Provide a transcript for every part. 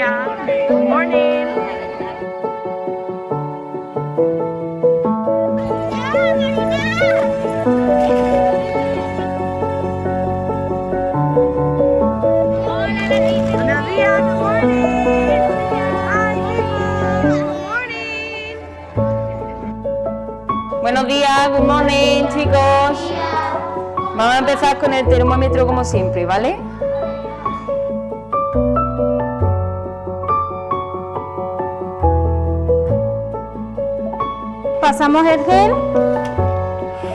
días. Good morning. Buenos días, good morning. Hi, chicos. Good morning. Buenos días, good morning, chicos. Vamos a empezar con el termómetro como siempre, ¿vale? Pasamos el gel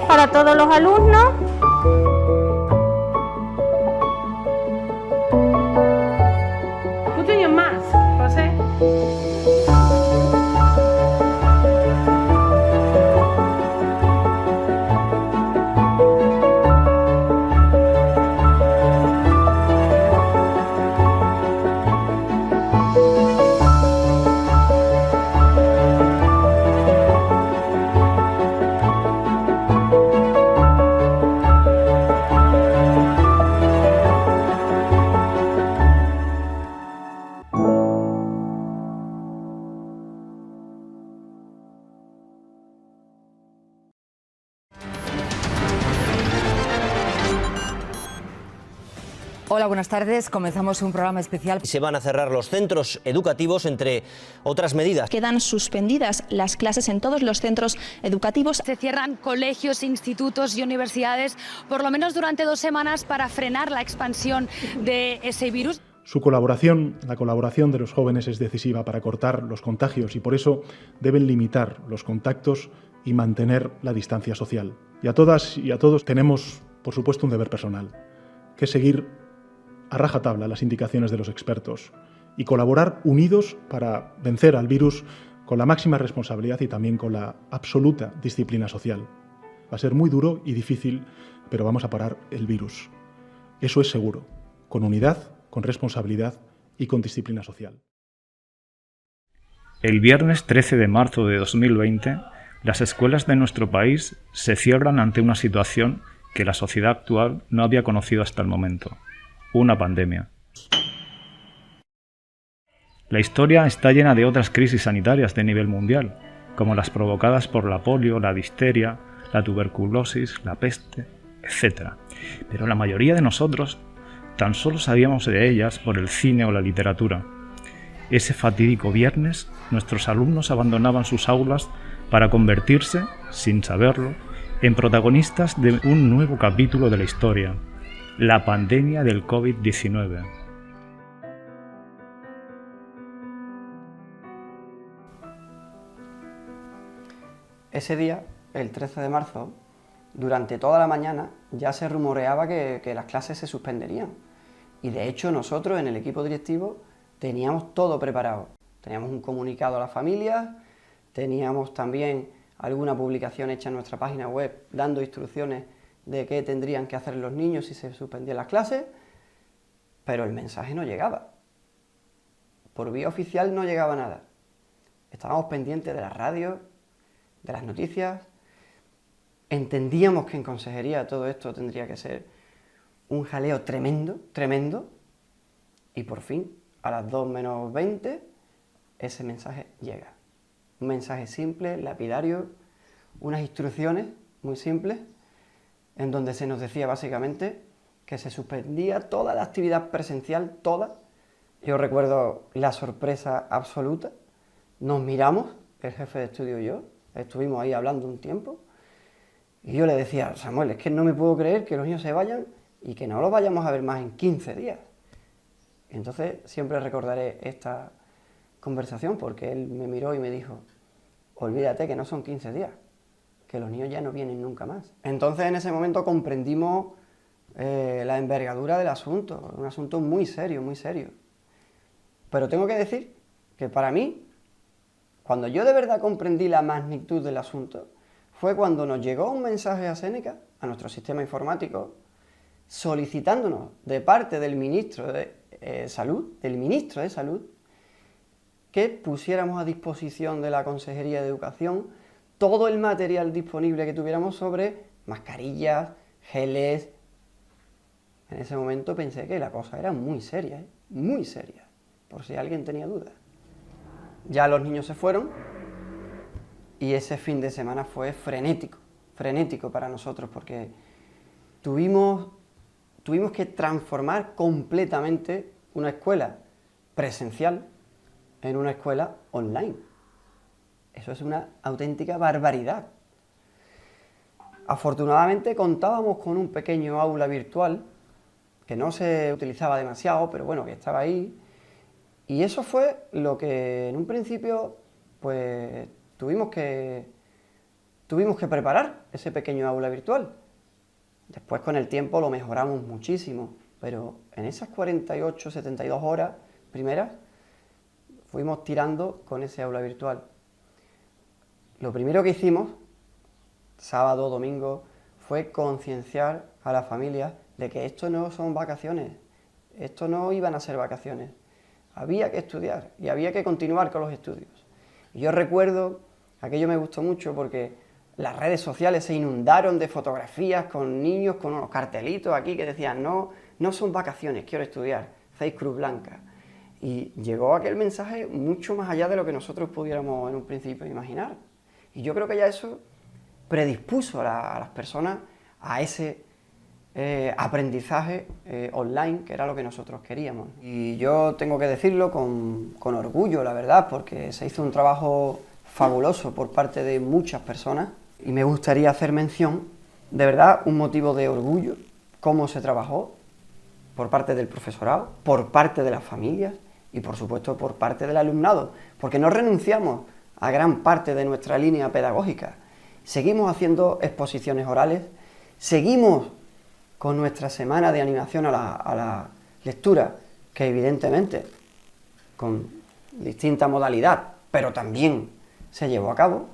para todos los alumnos. Put on your mask, José. Hola, buenas tardes. Comenzamos un programa especial. Se van a cerrar los centros educativos, entre otras medidas. Quedan suspendidas las clases en todos los centros educativos. Se cierran colegios, institutos y universidades, por lo menos durante 2 semanas, para frenar la expansión de ese virus. Su colaboración, la colaboración de los jóvenes es decisiva para cortar los contagios y por eso deben limitar los contactos y mantener la distancia social. Y a todas y a todos tenemos, por supuesto, un deber personal, que es seguir a rajatabla las indicaciones de los expertos y colaborar unidos para vencer al virus con la máxima responsabilidad y también con la absoluta disciplina social. Va a ser muy duro y difícil, pero vamos a parar el virus. Eso es seguro, con unidad, con responsabilidad y con disciplina social. El viernes 13 de marzo de 2020, las escuelas de nuestro país se cierran ante una situación que la sociedad actual no había conocido hasta el momento: una pandemia. La historia está llena de otras crisis sanitarias de nivel mundial, como las provocadas por la polio, la difteria, la tuberculosis, la peste, etc. Pero la mayoría de nosotros tan solo sabíamos de ellas por el cine o la literatura. Ese fatídico viernes, nuestros alumnos abandonaban sus aulas para convertirse, sin saberlo, en protagonistas de un nuevo capítulo de la historia: la pandemia del COVID-19. Ese día, el 13 de marzo, durante toda la mañana ya se rumoreaba que las clases se suspenderían. Y de hecho nosotros en el equipo directivo teníamos todo preparado. Teníamos un comunicado a las familias, teníamos también alguna publicación hecha en nuestra página web dando instrucciones de qué tendrían que hacer los niños si se suspendían las clases, pero el mensaje no llegaba. Por vía oficial no llegaba nada. Estábamos pendientes de las radios, de las noticias. Entendíamos que en consejería todo esto tendría que ser un jaleo tremendo, tremendo, y por fin, a las 2 menos 20, ese mensaje llega. Un mensaje simple, lapidario, unas instrucciones muy simples, en donde se nos decía básicamente que se suspendía toda la actividad presencial, toda. Yo recuerdo la sorpresa absoluta. Nos miramos, el jefe de estudio y yo, estuvimos ahí hablando un tiempo, y yo le decía: Samuel, es que no me puedo creer que los niños se vayan y que no los vayamos a ver más en 15 días. Entonces siempre recordaré esta conversación, porque él me miró y me dijo: olvídate que no son 15 días, que los niños ya no vienen nunca más. Entonces en ese momento comprendimos la envergadura del asunto, un asunto muy serio, muy serio. Pero tengo que decir que para mí, cuando yo de verdad comprendí la magnitud del asunto, fue cuando nos llegó un mensaje a Seneca, a nuestro sistema informático, solicitándonos de parte del ministro de Salud, que pusiéramos a disposición de la Consejería de Educación todo el material disponible que tuviéramos sobre mascarillas, geles. En ese momento pensé que la cosa era muy seria, muy seria. por si alguien tenía dudas. Ya los niños se fueron y ese fin de semana fue frenético para nosotros, porque tuvimos que transformar completamente una escuela presencial en una escuela online. Eso es una auténtica barbaridad. Afortunadamente contábamos con un pequeño aula virtual que no se utilizaba demasiado, pero bueno, que estaba ahí. Y eso fue lo que en un principio pues tuvimos que preparar, ese pequeño aula virtual. Después con el tiempo lo mejoramos muchísimo, pero en esas 48, 72 horas primeras fuimos tirando con ese aula virtual. Lo primero que hicimos, sábado, domingo, fue concienciar a las familias de que esto no son vacaciones, esto no iban a ser vacaciones. Había que estudiar y había que continuar con los estudios. Y yo recuerdo, aquello me gustó mucho porque las redes sociales se inundaron de fotografías con niños con unos cartelitos aquí que decían no son vacaciones, quiero estudiar, 6 Cruz Blanca. Y llegó aquel mensaje mucho más allá de lo que nosotros pudiéramos en un principio imaginar. Y yo creo que ya eso predispuso a las personas a ese aprendizaje online, que era lo que nosotros queríamos. Y yo tengo que decirlo con orgullo, la verdad, porque se hizo un trabajo fabuloso por parte de muchas personas y me gustaría hacer mención, de verdad, un motivo de orgullo, cómo se trabajó por parte del profesorado, por parte de las familias y por supuesto por parte del alumnado, porque no renunciamos a gran parte de nuestra línea pedagógica. Seguimos haciendo exposiciones orales, seguimos con nuestra semana de animación a la lectura, que evidentemente con distinta modalidad, pero también se llevó a cabo.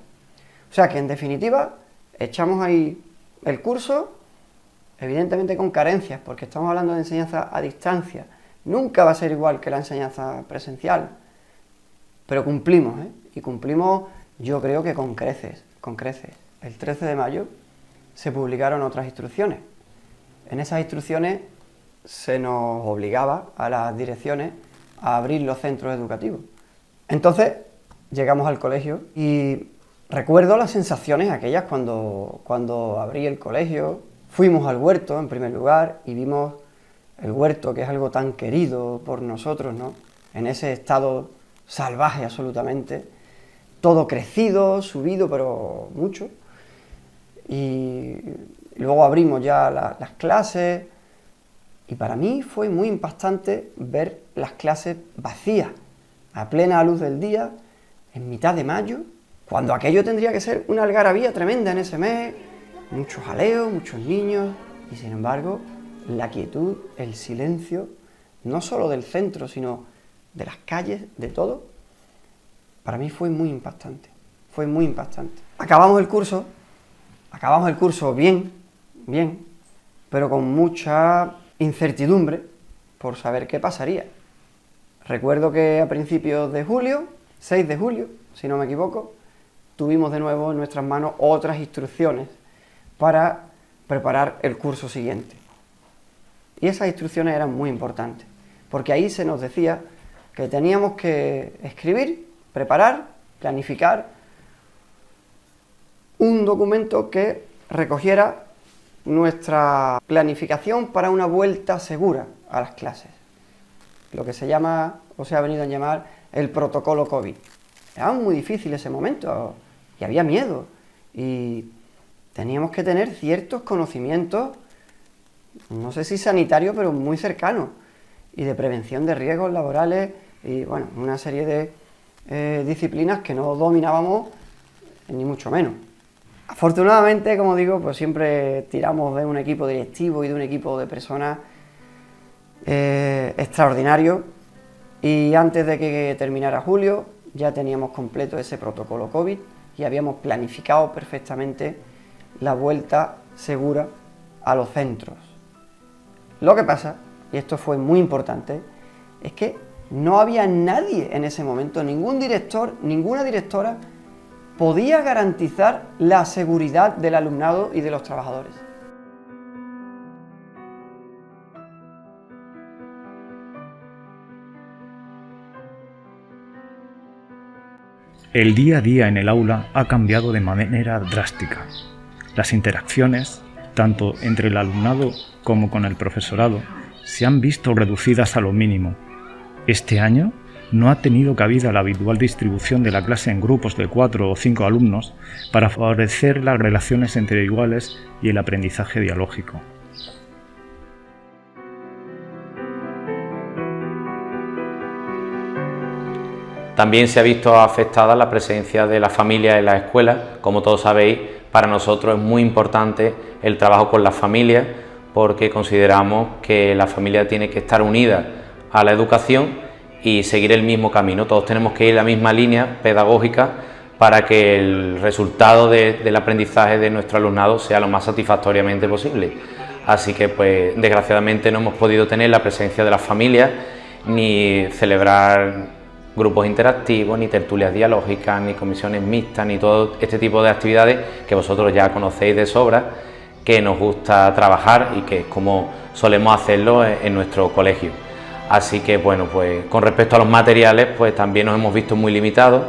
O sea que en definitiva echamos ahí el curso, evidentemente con carencias, porque estamos hablando de enseñanza a distancia. Nunca va a ser igual que la enseñanza presencial, pero cumplimos, y cumplimos yo creo que con creces. El 13 de mayo se publicaron otras instrucciones. En esas instrucciones se nos obligaba a las direcciones a abrir los centros educativos. Entonces llegamos al colegio y recuerdo las sensaciones aquellas cuando abrí el colegio. Fuimos al huerto en primer lugar y vimos el huerto, que es algo tan querido por nosotros, ¿no? En ese estado salvaje absolutamente, todo crecido, subido, pero mucho. Y luego abrimos ya las clases y para mí fue muy impactante ver las clases vacías, a plena luz del día, en mitad de mayo, cuando aquello tendría que ser una algarabía tremenda en ese mes, mucho jaleo, muchos niños, y sin embargo la quietud, el silencio, no solo del centro, sino de las calles, de todo, para mí fue muy impactante, Acabamos el curso bien, pero con mucha incertidumbre por saber qué pasaría. Recuerdo que a principios de julio, 6 de julio, si no me equivoco, tuvimos de nuevo en nuestras manos otras instrucciones para preparar el curso siguiente. Y esas instrucciones eran muy importantes, porque ahí se nos decía que teníamos que escribir, preparar, planificar un documento que recogiera nuestra planificación para una vuelta segura a las clases, lo que se llama, o se ha venido a llamar, el protocolo COVID. Era muy difícil ese momento y había miedo y teníamos que tener ciertos conocimientos, no sé si sanitarios, pero muy cercanos, y de prevención de riesgos laborales y bueno, una serie de disciplinas que no dominábamos ni mucho menos. Afortunadamente, como digo, pues siempre tiramos de un equipo directivo y de un equipo de personas extraordinario, y antes de que terminara julio ya teníamos completo ese protocolo COVID y habíamos planificado perfectamente la vuelta segura a los centros. Lo que pasa, y esto fue muy importante, es que no había nadie en ese momento, ningún director, ninguna directora podía garantizar la seguridad del alumnado y de los trabajadores. El día a día en el aula ha cambiado de manera drástica. Las interacciones, tanto entre el alumnado como con el profesorado, se han visto reducidas a lo mínimo. Este año no ha tenido cabida la habitual distribución de la clase en grupos de 4 o 5 alumnos para favorecer las relaciones entre iguales y el aprendizaje dialógico. También se ha visto afectada la presencia de la familia en la escuela. Como todos sabéis, para nosotros es muy importante el trabajo con las familias porque consideramos que la familia tiene que estar unida a la educación y seguir el mismo camino. Todos tenemos que ir en la misma línea pedagógica para que el resultado del aprendizaje de nuestro alumnado sea lo más satisfactoriamente posible. Así que, pues, desgraciadamente no hemos podido tener la presencia de las familias ni celebrar grupos interactivos, ni tertulias dialógicas, ni comisiones mixtas, ni todo este tipo de actividades que vosotros ya conocéis de sobra, que nos gusta trabajar y que es como solemos hacerlo en nuestro colegio. Así que, bueno, pues con respecto a los materiales, pues también nos hemos visto muy limitados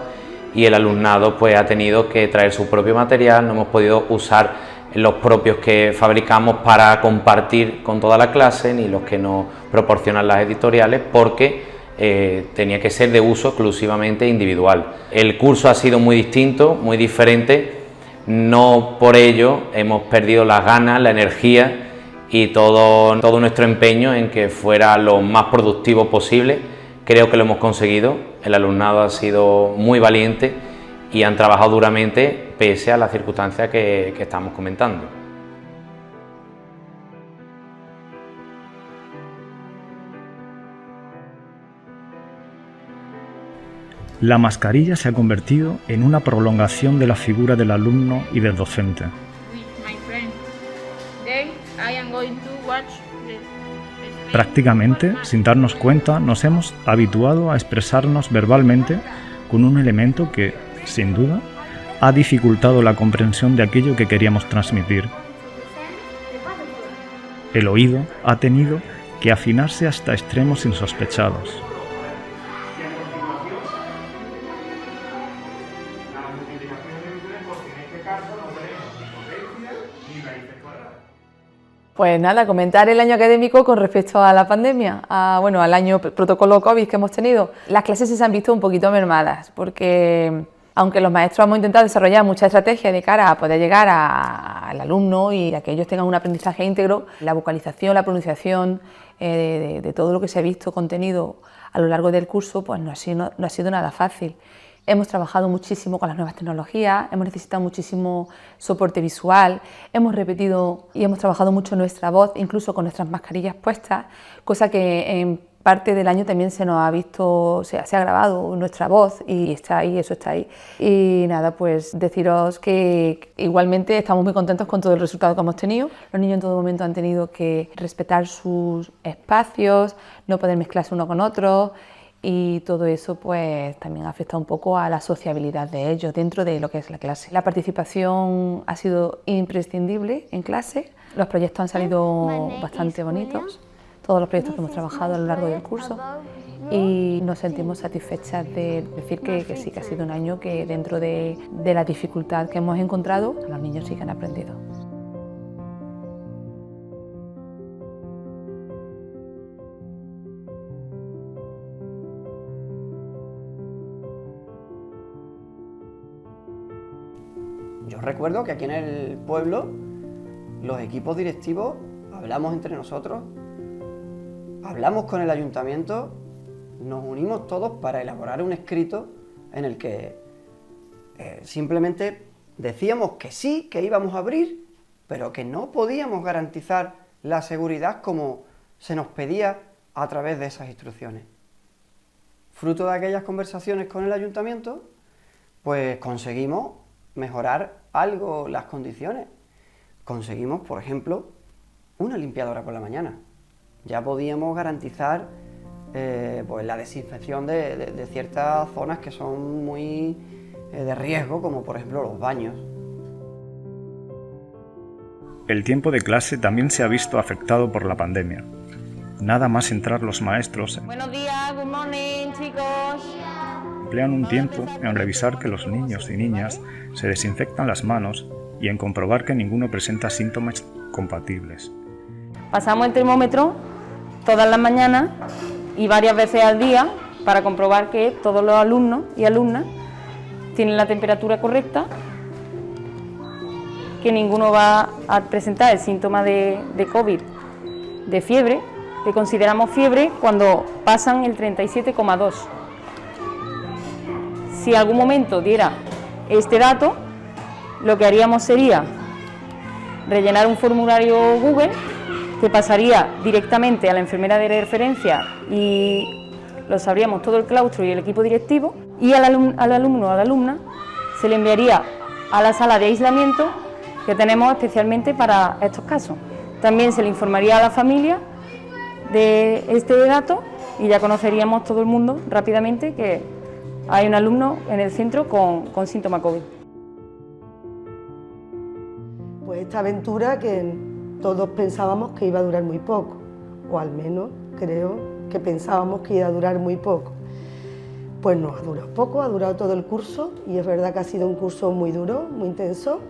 y el alumnado pues ha tenido que traer su propio material. No hemos podido usar los propios que fabricamos para compartir con toda la clase, ni los que nos proporcionan las editoriales, porque tenía que ser de uso exclusivamente individual. El curso ha sido muy distinto, muy diferente, no por ello hemos perdido las ganas, la energía y todo nuestro empeño en que fuera lo más productivo posible. Creo que lo hemos conseguido, el alumnado ha sido muy valiente y han trabajado duramente pese a las circunstancias que estamos comentando. La mascarilla se ha convertido en una prolongación de la figura del alumno y del docente. Prácticamente, sin darnos cuenta, nos hemos habituado a expresarnos verbalmente con un elemento que, sin duda, ha dificultado la comprensión de aquello que queríamos transmitir. El oído ha tenido que afinarse hasta extremos insospechados. Pues nada, comentar el año académico con respecto a la pandemia, al año protocolo COVID que hemos tenido. Las clases se han visto un poquito mermadas porque aunque los maestros hemos intentado desarrollar mucha estrategia de cara a poder llegar al alumno y a que ellos tengan un aprendizaje íntegro, la vocalización, la pronunciación de todo lo que se ha visto contenido a lo largo del curso, pues no ha sido nada fácil. Hemos trabajado muchísimo con las nuevas tecnologías, hemos necesitado muchísimo soporte visual, hemos repetido y hemos trabajado mucho nuestra voz, incluso con nuestras mascarillas puestas, cosa que en parte del año también se nos ha visto, se ha grabado nuestra voz y está ahí, eso está ahí. Y nada, pues deciros que igualmente estamos muy contentos con todo el resultado que hemos tenido. Los niños en todo momento han tenido que respetar sus espacios, no poder mezclarse uno con otro. Y todo eso pues también afecta un poco a la sociabilidad de ellos dentro de lo que es la clase. La participación ha sido imprescindible en clase, los proyectos han salido bastante bonitos, todos los proyectos que hemos trabajado a lo largo del curso y nos sentimos satisfechas de decir que sí, que ha sido un año que dentro de la dificultad que hemos encontrado, los niños sí que han aprendido. Yo recuerdo que aquí en el pueblo los equipos directivos hablamos entre nosotros, hablamos con el ayuntamiento, nos unimos todos para elaborar un escrito en el que simplemente decíamos que sí, que íbamos a abrir, pero que no podíamos garantizar la seguridad como se nos pedía a través de esas instrucciones. Fruto de aquellas conversaciones con el ayuntamiento, pues conseguimos mejorar algo las condiciones. Conseguimos, por ejemplo, una limpiadora por la mañana. Ya podíamos garantizar pues la desinfección de ciertas zonas que son muy de riesgo, como por ejemplo los baños. El tiempo de clase también se ha visto afectado por la pandemia. Nada más entrar los maestros Buenos días, good morning, chicos. emplean un tiempo en revisar que los niños y niñas se desinfectan las manos y en comprobar que ninguno presenta síntomas compatibles. Pasamos el termómetro todas las mañanas y varias veces al día para comprobar que todos los alumnos y alumnas tienen la temperatura correcta, que ninguno va a presentar el síntoma de COVID, de fiebre, que consideramos fiebre cuando pasan el 37,2. Si en algún momento diera este dato, lo que haríamos sería rellenar un formulario Google que pasaría directamente a la enfermera de referencia y lo sabríamos todo el claustro y el equipo directivo, y al alumno o a la alumna se le enviaría a la sala de aislamiento que tenemos especialmente para estos casos. También se le informaría a la familia de este dato y ya conoceríamos todo el mundo rápidamente que hay un alumno en el centro con síntoma COVID. Pues esta aventura que todos pensábamos que iba a durar muy poco, o al menos creo que pensábamos que iba a durar muy poco. Pues no ha durado poco, ha durado todo el curso y es verdad que ha sido un curso muy duro, muy intenso,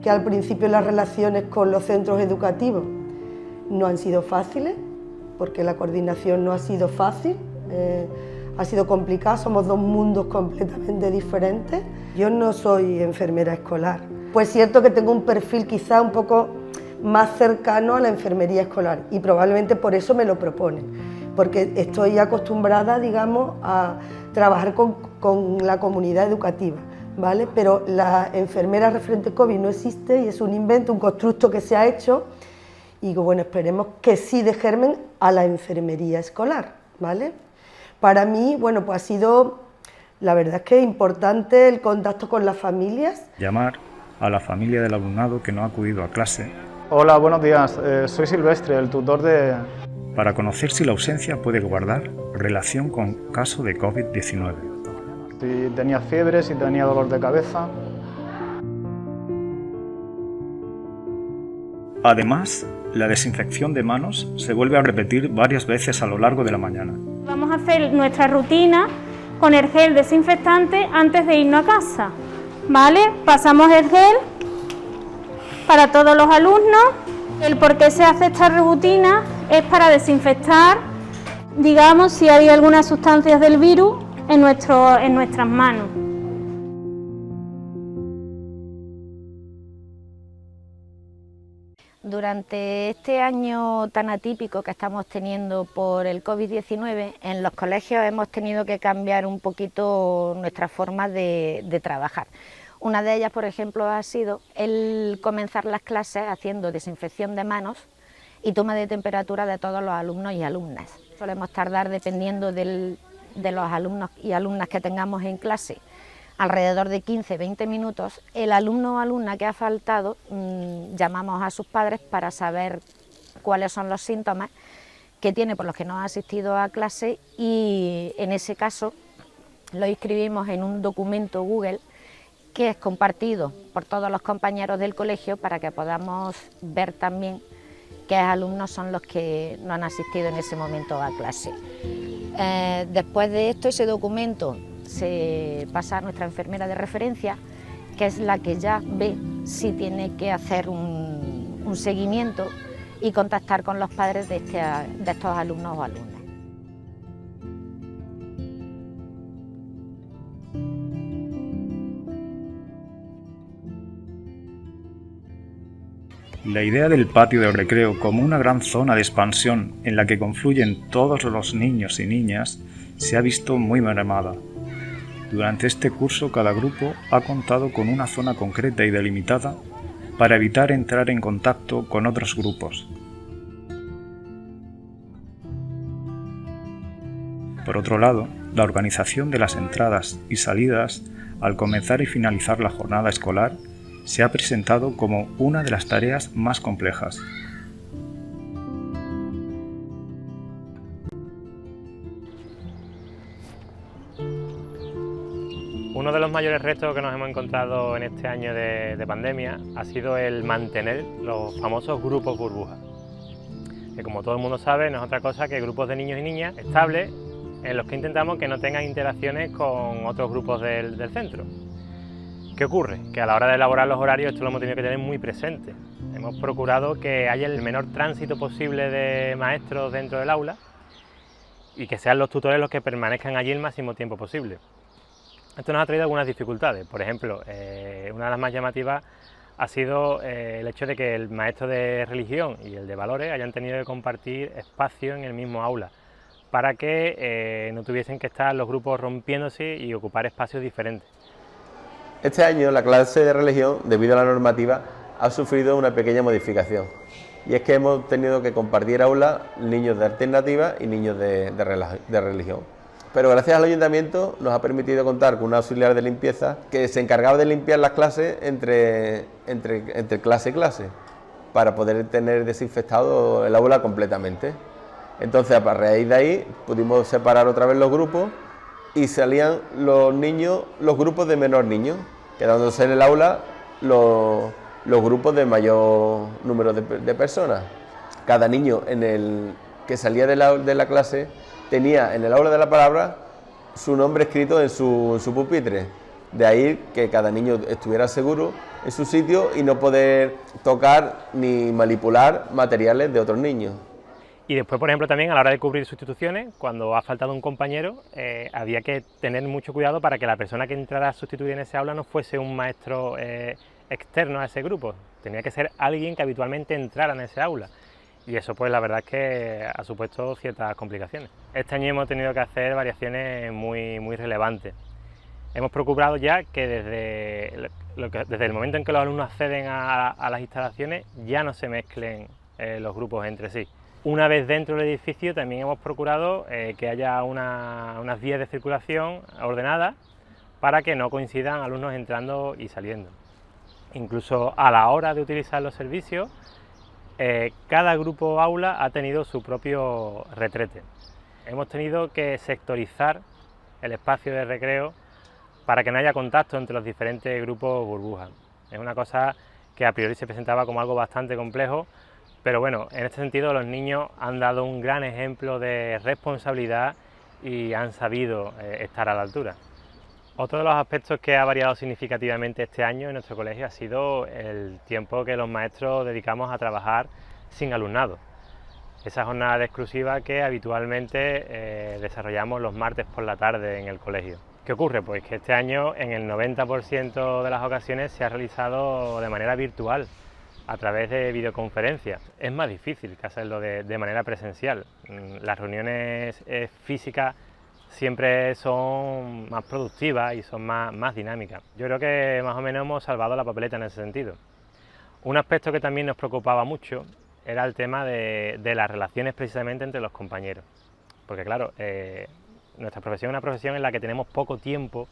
que al principio las relaciones con los centros educativos no han sido fáciles, porque la coordinación no ha sido fácil, ha sido complicado, somos dos mundos completamente diferentes. Yo no soy enfermera escolar, pues es cierto que tengo un perfil quizá un poco más cercano a la enfermería escolar y probablemente por eso me lo proponen, porque estoy acostumbrada, digamos, a trabajar con la comunidad educativa, ¿vale? Pero la enfermera referente COVID no existe y es un invento, un constructo que se ha hecho y bueno, esperemos que sí dé germen a la enfermería escolar, ¿vale? Para mí, bueno, pues ha sido, la verdad es que importante el contacto con las familias. Llamar a la familia del alumnado que no ha acudido a clase. Hola, buenos días. Soy Silvestre, el tutor de... Para conocer si la ausencia puede guardar relación con caso de COVID-19. Si tenía fiebre, si tenía dolor de cabeza. Además, la desinfección de manos se vuelve a repetir varias veces a lo largo de la mañana. Vamos a hacer nuestra rutina con el gel desinfectante antes de irnos a casa, ¿vale? Pasamos el gel para todos los alumnos. El por qué se hace esta rutina es para desinfectar, digamos, si hay algunas sustancias del virus en nuestras manos. Durante este año tan atípico que estamos teniendo por el COVID-19, en los colegios hemos tenido que cambiar un poquito nuestra forma de trabajar. Una de ellas, por ejemplo, ha sido el comenzar las clases haciendo desinfección de manos y toma de temperatura de todos los alumnos y alumnas. Solemos tardar, dependiendo de los alumnos y alumnas que tengamos en clase, alrededor de 15-20 minutos. El alumno o alumna que ha faltado, llamamos a sus padres para saber cuáles son los síntomas que tiene por los que no ha asistido a clase y en ese caso lo inscribimos en un documento Google que es compartido por todos los compañeros del colegio para que podamos ver también qué alumnos son los que no han asistido en ese momento a clase. Después de esto, ese documento se pasa a nuestra enfermera de referencia, que es la que ya ve si tiene que hacer un seguimiento y contactar con los padres de estos alumnos o alumnas. La idea del patio de recreo como una gran zona de expansión en la que confluyen todos los niños y niñas se ha visto muy mermada. Durante este curso cada grupo ha contado con una zona concreta y delimitada para evitar entrar en contacto con otros grupos. Por otro lado, la organización de las entradas y salidas al comenzar y finalizar la jornada escolar se ha presentado como una de las tareas más complejas. Uno de los mayores retos que nos hemos encontrado en este año de pandemia ha sido el mantener los famosos grupos burbuja, que como todo el mundo sabe no es otra cosa que grupos de niños y niñas estables en los que intentamos que no tengan interacciones con otros grupos del centro. ¿Qué ocurre? Que a la hora de elaborar los horarios esto lo hemos tenido que tener muy presente. Hemos procurado que haya el menor tránsito posible de maestros dentro del aula y que sean los tutores los que permanezcan allí el máximo tiempo posible. Esto nos ha traído algunas dificultades. Por ejemplo, una de las más llamativas ha sido el hecho de que el maestro de religión y el de valores hayan tenido que compartir espacio en el mismo aula para que no tuviesen que estar los grupos rompiéndose y ocupar espacios diferentes. Este año la clase de religión, debido a la normativa, ha sufrido una pequeña modificación, y es que hemos tenido que compartir aula niños de alternativa y niños de religión. Pero gracias al ayuntamiento nos ha permitido contar con un auxiliar de limpieza que se encargaba de limpiar las clases entre clase y clase, para poder tener desinfectado el aula completamente. Entonces, a raíz de ahí pudimos separar otra vez los grupos y salían los niños, los grupos de menor niños, quedándose en el aula los grupos de mayor número de personas. Cada niño que salía de la clase tenía en el aula de la palabra su nombre escrito en su pupitre. De ahí que cada niño estuviera seguro en su sitio y no poder tocar ni manipular materiales de otros niños. Y después, por ejemplo, también a la hora de cubrir sustituciones, cuando ha faltado un compañero, había que tener mucho cuidado para que la persona que entrara a sustituir en ese aula no fuese un maestro externo a ese grupo. Tenía que ser alguien que habitualmente entrara en ese aula. Y eso, pues la verdad es que ha supuesto ciertas complicaciones. Este año hemos tenido que hacer variaciones muy relevantes. Hemos procurado ya que desde el momento en que los alumnos acceden a las instalaciones ya no se mezclen los grupos entre sí. Una vez dentro del edificio también hemos procurado que haya unas vías de circulación ordenadas para que no coincidan alumnos entrando y saliendo. Incluso a la hora de utilizar los servicios, cada grupo aula ha tenido su propio retrete. Hemos tenido que sectorizar el espacio de recreo para que no haya contacto entre los diferentes grupos burbujas. Es una cosa que a priori se presentaba como algo bastante complejo, pero bueno, en este sentido los niños han dado un gran ejemplo de responsabilidad y han sabido estar a la altura. Otro de los aspectos que ha variado significativamente este año en nuestro colegio ha sido el tiempo que los maestros dedicamos a trabajar sin alumnado. Esa jornada exclusiva que habitualmente desarrollamos los martes por la tarde en el colegio. ¿Qué ocurre? Pues que este año en el 90% de las ocasiones se ha realizado de manera virtual, a través de videoconferencias. Es más difícil que hacerlo de manera presencial. Las reuniones físicas siempre son más productivas y son más dinámicas. Yo creo que más o menos hemos salvado la papeleta en ese sentido. Un aspecto que también nos preocupaba mucho era el tema de las relaciones precisamente entre los compañeros. Porque claro, nuestra profesión es una profesión en la que tenemos poco tiempo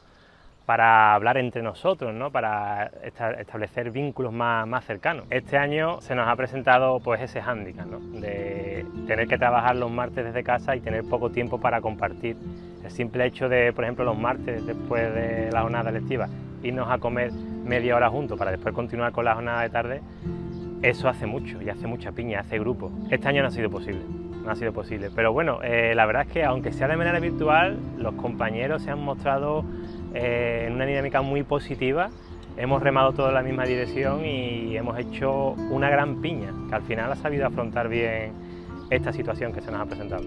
para hablar entre nosotros, ¿no? Para establecer vínculos más cercanos. Este año se nos ha presentado pues ese hándicap, ¿no? De tener que trabajar los martes desde casa y tener poco tiempo para compartir. El simple hecho de, por ejemplo, los martes después de la jornada lectiva, irnos a comer media hora juntos para después continuar con la jornada de tarde, eso hace mucho y hace mucha piña, hace grupo. Este año no ha sido posible. No ha sido posible, pero bueno, la verdad es que aunque sea de manera virtual, los compañeros se han mostrado en una dinámica muy positiva. Hemos remado todos en la misma dirección y hemos hecho una gran piña, que al final ha sabido afrontar bien esta situación que se nos ha presentado.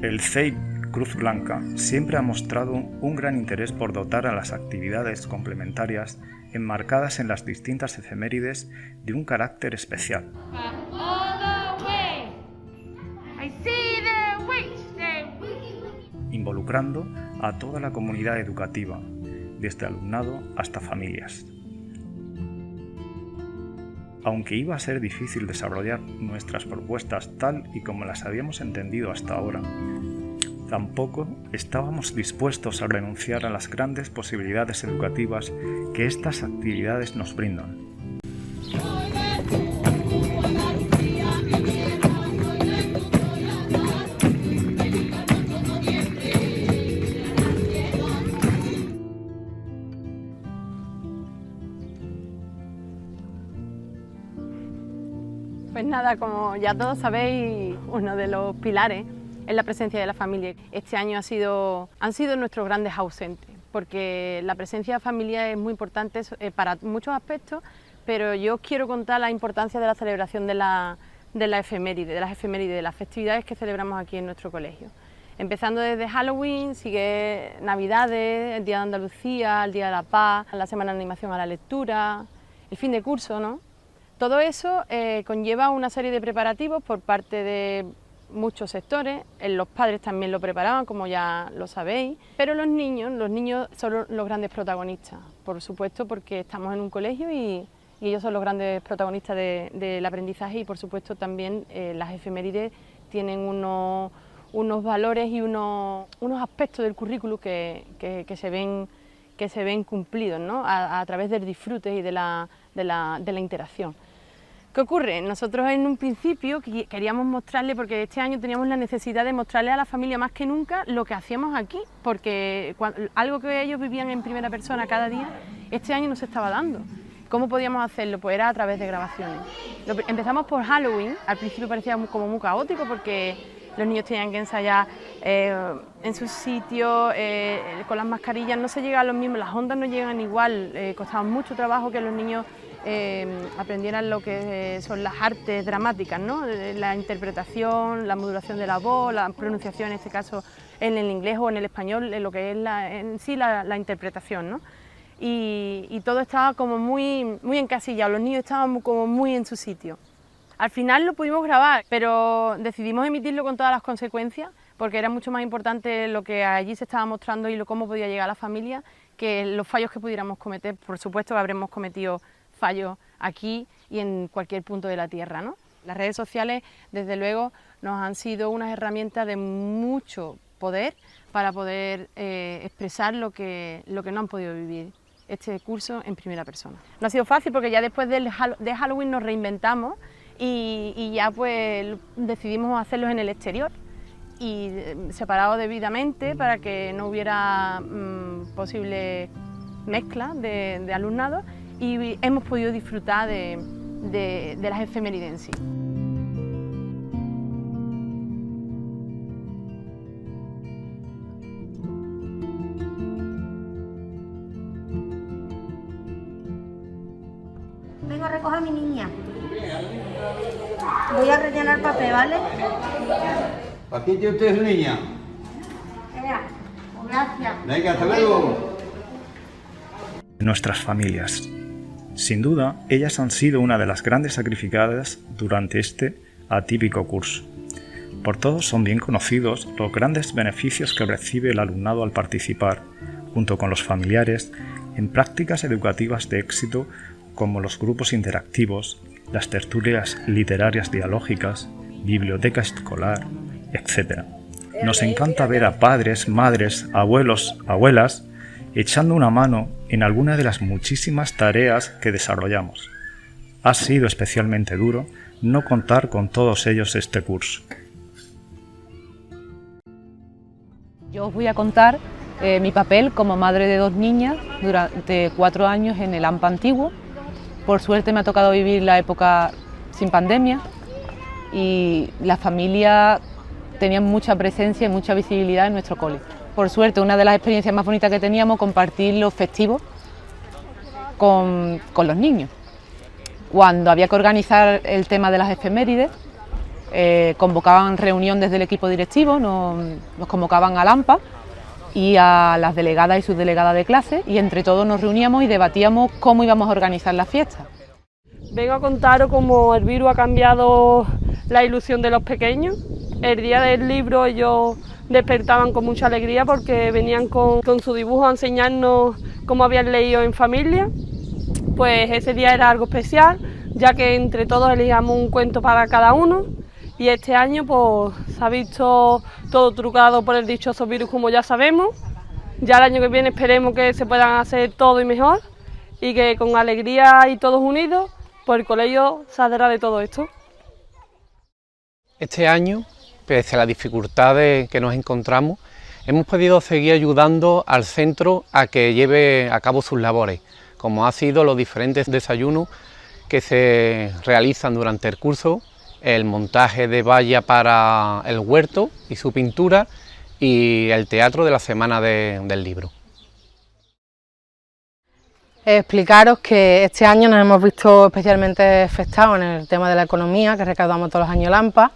El CEIP Cruz Blanca siempre ha mostrado un gran interés por dotar a las actividades complementarias enmarcadas en las distintas efemérides de un carácter especial. Involucrando a toda la comunidad educativa, desde alumnado hasta familias. Aunque iba a ser difícil desarrollar nuestras propuestas tal y como las habíamos entendido hasta ahora, tampoco estábamos dispuestos a renunciar a las grandes posibilidades educativas que estas actividades nos brindan. Pues nada, como ya todos sabéis, uno de los pilares es la presencia de la familia. Este año han sido nuestros grandes ausentes, porque la presencia de familia es muy importante para muchos aspectos, pero yo os quiero contar la importancia de la celebración de las efemérides, de las festividades que celebramos aquí en nuestro colegio. Empezando desde Halloween, sigue Navidades, el Día de Andalucía, el Día de la Paz, la Semana de Animación a la Lectura, el fin de curso, ¿no? Todo eso conlleva una serie de preparativos por parte de muchos sectores, los padres también lo preparaban, como ya lo sabéis, pero los niños son los grandes protagonistas, por supuesto, porque estamos en un colegio y ellos son los grandes protagonistas del aprendizaje y por supuesto también las efemérides tienen unos valores y unos aspectos del currículo que se ven cumplidos, ¿no? a través del disfrute y de la interacción. ¿Qué ocurre? Nosotros en un principio queríamos mostrarle, porque este año teníamos la necesidad de mostrarle a la familia más que nunca lo que hacíamos aquí, porque algo que ellos vivían en primera persona cada día, este año no se estaba dando. ¿Cómo podíamos hacerlo? Pues era a través de grabaciones. Empezamos por Halloween, al principio parecía como muy caótico porque los niños tenían que ensayar en sus sitios, con las mascarillas, no se llega a los mismos, las ondas no llegan igual, costaba mucho trabajo que los niños aprendieran lo que son las artes dramáticas, ¿no? La interpretación, la modulación de la voz, la pronunciación en este caso en el inglés o en el español, en lo que es la interpretación, ¿no? Y todo estaba como muy encasillado, los niños estaban como muy en su sitio. Al final lo pudimos grabar, pero decidimos emitirlo con todas las consecuencias, porque era mucho más importante lo que allí se estaba mostrando y cómo podía llegar a la familia que los fallos que pudiéramos cometer. Por supuesto que habremos cometido fallos aquí y en cualquier punto de la tierra, ¿no? Las redes sociales, desde luego, nos han sido unas herramientas de mucho poder para poder expresar lo que no han podido vivir este curso en primera persona. No ha sido fácil porque ya después de Halloween nos reinventamos y ya pues decidimos hacerlos en el exterior y separados debidamente para que no hubiera posible mezcla de alumnado, y hemos podido disfrutar de las efemérides en sí. Vengo a recoger a mi niña. Voy a rellenar papel, ¿vale? ¿Para quién tiene usted su niña? Gracias. Venga, hasta luego. Nuestras familias. Sin duda, ellas han sido una de las grandes sacrificadas durante este atípico curso. Por todos son bien conocidos los grandes beneficios que recibe el alumnado al participar, junto con los familiares, en prácticas educativas de éxito como los grupos interactivos, las tertulias literarias dialógicas, biblioteca escolar, etc. Nos encanta ver a padres, madres, abuelos, abuelas, echando una mano en alguna de las muchísimas tareas que desarrollamos. Ha sido especialmente duro no contar con todos ellos este curso. Yo os voy a contar mi papel como madre de 2 niñas durante 4 años en el AMPA antiguo. Por suerte me ha tocado vivir la época sin pandemia y la familia tenía mucha presencia y mucha visibilidad en nuestro cole. Por suerte, una de las experiencias más bonitas que teníamos, compartir los festivos con los niños. Cuando había que organizar el tema de las efemérides, convocaban reunión desde el equipo directivo, nos convocaban al AMPA y a las delegadas y subdelegadas de clase, y entre todos nos reuníamos y debatíamos cómo íbamos a organizar la fiesta. Vengo a contaros cómo el virus ha cambiado la ilusión de los pequeños. El día del libro ellos despertaban con mucha alegría porque venían con su dibujo a enseñarnos cómo habían leído en familia. Pues ese día era algo especial, ya que entre todos elegíamos un cuento para cada uno, y este año pues se ha visto todo trucado por el dichoso virus, como ya sabemos. Ya el año que viene esperemos que se puedan hacer todo y mejor, y que con alegría y todos unidos pues el colegio saldrá de todo esto. Este año, pese a las dificultades que nos encontramos, hemos podido seguir ayudando al centro a que lleve a cabo sus labores, como ha sido los diferentes desayunos que se realizan durante el curso, el montaje de valla para el huerto y su pintura y el teatro de la Semana del Libro. Explicaros que este año nos hemos visto especialmente afectados en el tema de la economía, que recaudamos todos los años AMPA,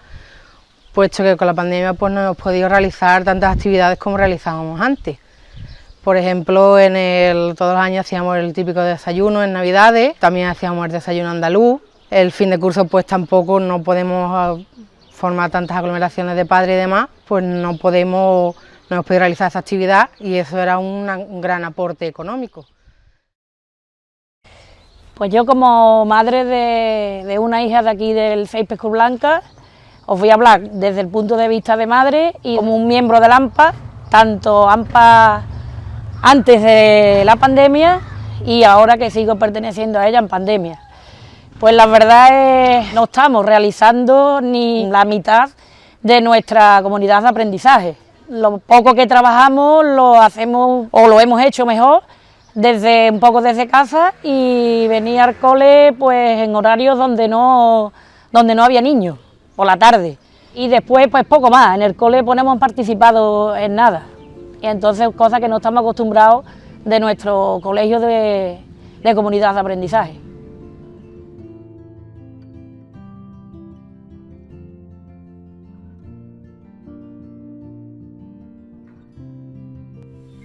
puesto que con la pandemia pues no hemos podido realizar tantas actividades como realizábamos antes. Por ejemplo, todos los años hacíamos el típico desayuno en Navidades, también hacíamos el desayuno andaluz. El fin de curso pues tampoco no podemos formar tantas aglomeraciones de padres y demás, pues no hemos podido realizar esa actividad y eso era un gran aporte económico. Pues yo, como madre de una hija de aquí del CEIP Escoblanca, os voy a hablar desde el punto de vista de madre y como un miembro del AMPA, tanto AMPA antes de la pandemia y ahora que sigo perteneciendo a ella en pandemia. Pues la verdad es que no estamos realizando ni la mitad de nuestra comunidad de aprendizaje. Lo poco que trabajamos lo hacemos o lo hemos hecho mejor un poco desde casa y venir al cole pues en horarios donde no había niños, por la tarde. Y después pues poco más, en el cole pues no hemos participado en nada. Y entonces cosas que no estamos acostumbrados de nuestro colegio de comunidad de aprendizaje.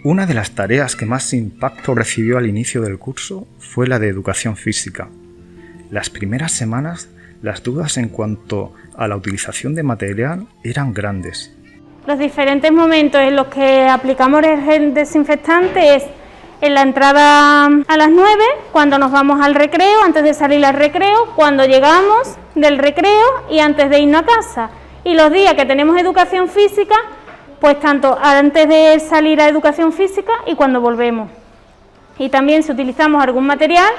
Una de las tareas que más impacto recibió al inicio del curso fue la de educación física. Las primeras semanas, las dudas en cuanto a la utilización de material eran grandes. Los diferentes momentos en los que aplicamos el gel desinfectante es en la entrada a las 9, cuando nos vamos al recreo, antes de salir al recreo, cuando llegamos del recreo y antes de irnos a casa. Y los días que tenemos educación física, pues tanto antes de salir a educación física y cuando volvemos. Y también si utilizamos algún material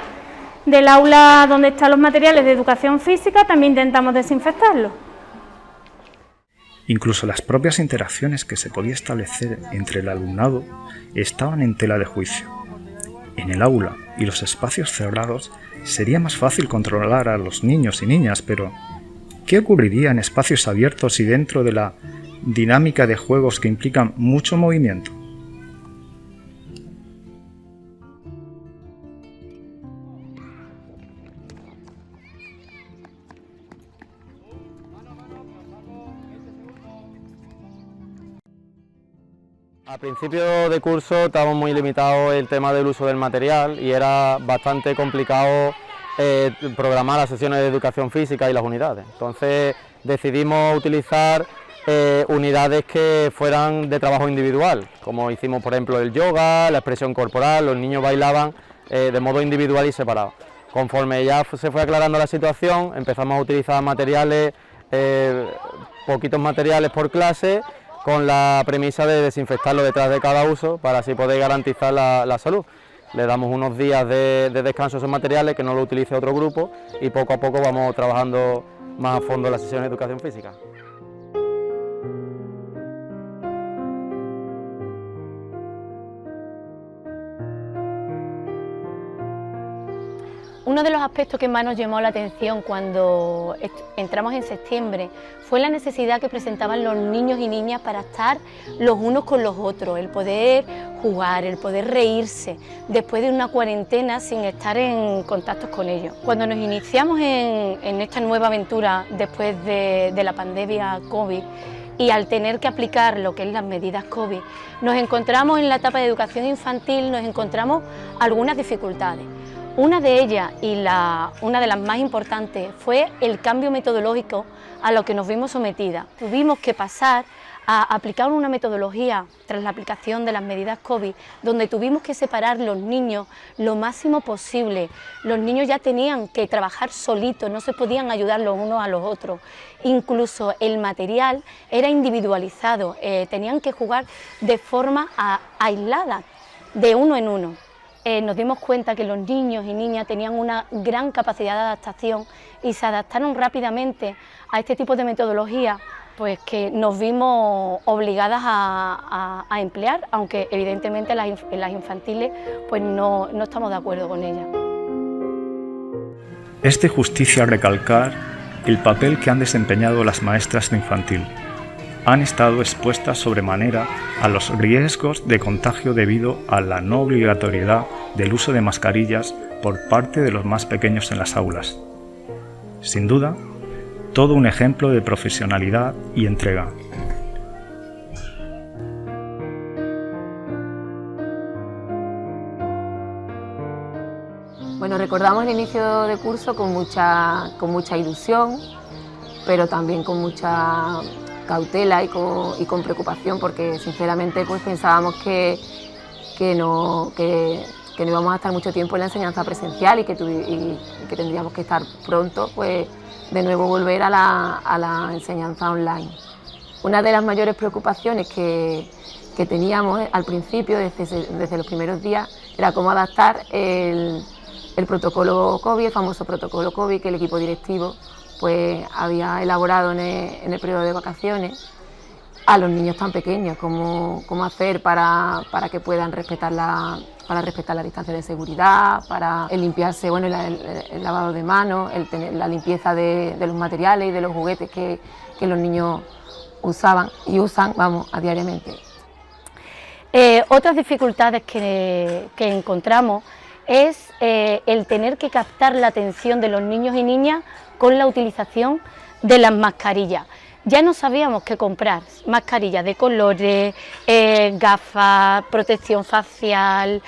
del aula donde están los materiales de educación física, también intentamos desinfectarlo. Incluso las propias interacciones que se podía establecer entre el alumnado estaban en tela de juicio. En el aula y los espacios cerrados sería más fácil controlar a los niños y niñas, pero ¿qué ocurriría en espacios abiertos y dentro de la dinámica de juegos que implican mucho movimiento? A principio de curso estábamos muy limitados el tema del uso del material y era bastante complicado programar las sesiones de educación física y las unidades. Entonces decidimos utilizar unidades que fueran de trabajo individual, como hicimos por ejemplo el yoga, la expresión corporal, los niños bailaban de modo individual y separado. Conforme ya se fue aclarando la situación, empezamos a utilizar materiales, poquitos materiales por clase, con la premisa de desinfectarlo detrás de cada uso para así poder garantizar la salud. Le damos unos días de descanso a esos materiales, que no lo utilice otro grupo, y poco a poco vamos trabajando más a fondo la sesión de educación física. Uno de los aspectos que más nos llamó la atención cuando entramos en septiembre fue la necesidad que presentaban los niños y niñas para estar los unos con los otros, el poder jugar, el poder reírse, después de una cuarentena sin estar en contacto con ellos. Cuando nos iniciamos en esta nueva aventura después de la pandemia COVID, y al tener que aplicar lo que es las medidas COVID, nos encontramos en la etapa de educación infantil, nos encontramos algunas dificultades. Una de ellas, y una de las más importantes, fue el cambio metodológico a lo que nos vimos sometidas. Tuvimos que pasar a aplicar una metodología tras la aplicación de las medidas COVID, donde tuvimos que separar los niños lo máximo posible. Los niños ya tenían que trabajar solitos, no se podían ayudar los unos a los otros. Incluso el material era individualizado, tenían que jugar de forma aislada, de uno en uno. Nos dimos cuenta que los niños y niñas tenían una gran capacidad de adaptación y se adaptaron rápidamente a este tipo de metodología, pues que nos vimos obligadas a emplear, aunque evidentemente en las infantiles pues no estamos de acuerdo con ellas. Es de justicia recalcar el papel que han desempeñado las maestras de infantil. Han estado expuestas sobremanera a los riesgos de contagio debido a la no obligatoriedad del uso de mascarillas por parte de los más pequeños en las aulas. Sin duda, todo un ejemplo de profesionalidad y entrega. Bueno, recordamos el inicio de curso con mucha ilusión, pero también con mucha cautela y con preocupación, porque sinceramente pues pensábamos que no íbamos a estar mucho tiempo en la enseñanza presencial y que tendríamos que estar pronto pues de nuevo volver a la enseñanza online. Una de las mayores preocupaciones que teníamos al principio, desde los primeros días, era cómo adaptar el protocolo COVID, el famoso protocolo COVID que el equipo directivo pues había elaborado en el periodo de vacaciones a los niños tan pequeños, cómo hacer para que puedan respetar la distancia de seguridad, para el limpiarse, bueno, el lavado de manos, la limpieza de los materiales y de los juguetes que los niños usaban y usan, a diariamente. Otras dificultades que encontramos es el tener que captar la atención de los niños y niñas con la utilización de las mascarillas. Ya no sabíamos qué comprar, mascarillas de colores, gafas, protección facial,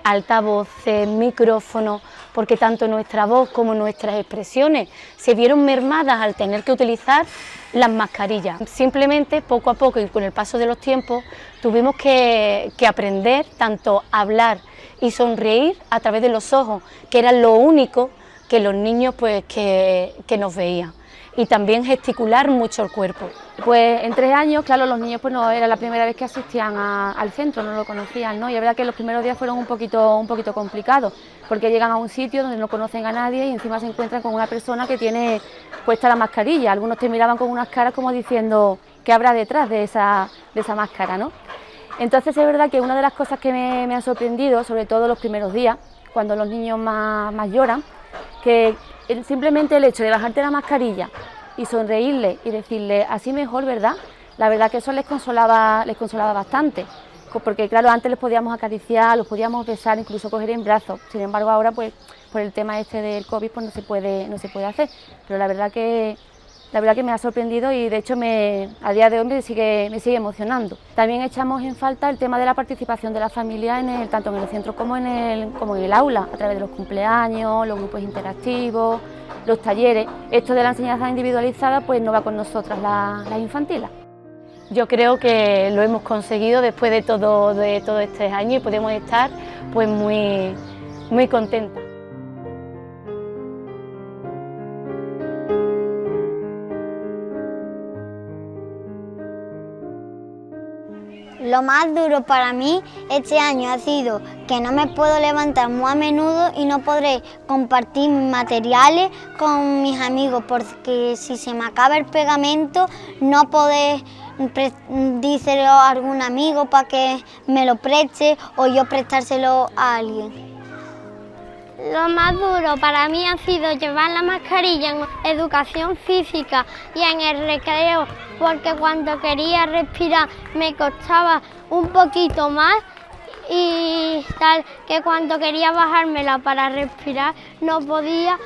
altavoces, micrófonos, porque tanto nuestra voz como nuestras expresiones se vieron mermadas al tener que utilizar las mascarillas. Simplemente, poco a poco y con el paso de los tiempos, tuvimos que aprender tanto a hablar y sonreír a través de los ojos, que era lo único que los niños pues que nos veían, y también gesticular mucho el cuerpo. Pues en 3 años, claro, los niños pues no era la primera vez que asistían al centro, no lo conocían, ¿no? Y es verdad que los primeros días fueron un poquito complicados, porque llegan a un sitio donde no conocen a nadie y encima se encuentran con una persona que tiene puesta la mascarilla. Algunos te miraban con unas caras como diciendo qué habrá detrás de esa máscara, ¿no? Entonces es verdad que una de las cosas que me ha sorprendido, sobre todo los primeros días, cuando los niños más lloran, que simplemente el hecho de bajarte la mascarilla y sonreírle y decirle así mejor, ¿verdad? La verdad que eso les consolaba bastante, porque claro, antes les podíamos acariciar, los podíamos besar, incluso coger en brazos. Sin embargo, ahora pues por el tema este del COVID pues no se puede hacer, pero la verdad que me ha sorprendido y de hecho a día de hoy me sigue emocionando. También echamos en falta el tema de la participación de la familia tanto en el centro como en el aula, a través de los cumpleaños, los grupos interactivos, los talleres. Esto de la enseñanza individualizada pues no va con nosotras las infantiles. Yo creo que lo hemos conseguido después de todo este año y podemos estar pues muy contentas. Lo más duro para mí este año ha sido que no me puedo levantar muy a menudo y no podré compartir mis materiales con mis amigos, porque si se me acaba el pegamento no podré díselo a algún amigo para que me lo preste o yo prestárselo a alguien. Lo más duro para mí ha sido llevar la mascarilla en educación física y en el recreo, porque cuando quería respirar me costaba un poquito más y tal, que cuando quería bajármela para respirar no podía.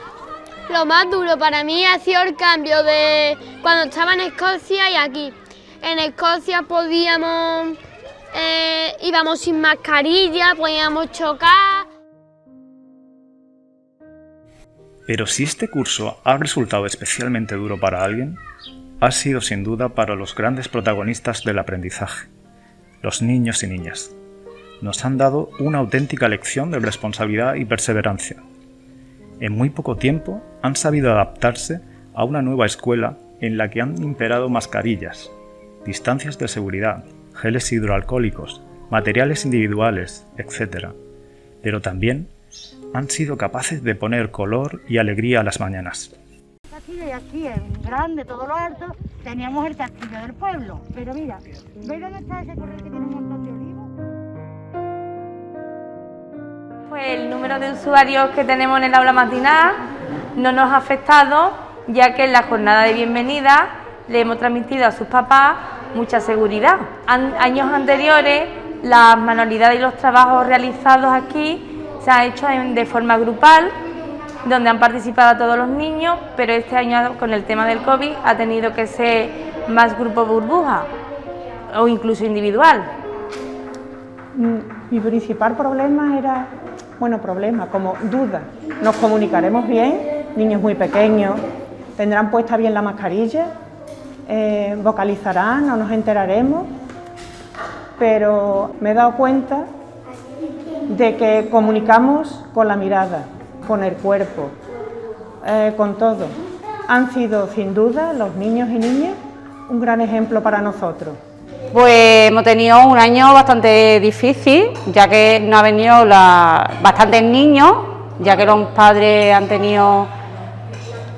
Lo más duro para mí ha sido el cambio de cuando estaba en Escocia y aquí. En Escocia íbamos sin mascarilla, podíamos chocar. Pero si este curso ha resultado especialmente duro para alguien, ha sido sin duda para los grandes protagonistas del aprendizaje, los niños y niñas. Nos han dado una auténtica lección de responsabilidad y perseverancia. En muy poco tiempo han sabido adaptarse a una nueva escuela en la que han imperado mascarillas, distancias de seguridad, geles hidroalcohólicos, materiales individuales, etc. Pero también han sido capaces de poner color y alegría a las mañanas. Y aquí en grande, todo lo alto, teníamos el castillo del pueblo. Pero mira, ¿veis dónde está ese corral que tiene un montón de olivos? Pues el número de usuarios que tenemos en el aula matinal no nos ha afectado ya que en la jornada de bienvenida le hemos transmitido a sus papás mucha seguridad. Años anteriores, las manualidades y los trabajos realizados aquí se han hecho de forma grupal, donde han participado todos los niños, pero este año con el tema del COVID ha tenido que ser más grupo burbuja o incluso individual. Mi principal problema era, como duda. Nos comunicaremos bien, niños muy pequeños, tendrán puesta bien la mascarilla, vocalizarán, no nos enteraremos, pero me he dado cuenta de que comunicamos con la mirada, con el cuerpo, con todo. Han sido, sin duda, los niños y niñas un gran ejemplo para nosotros. Pues hemos tenido un año bastante difícil, ya que no ha venido bastantes niños, ya que los padres han tenido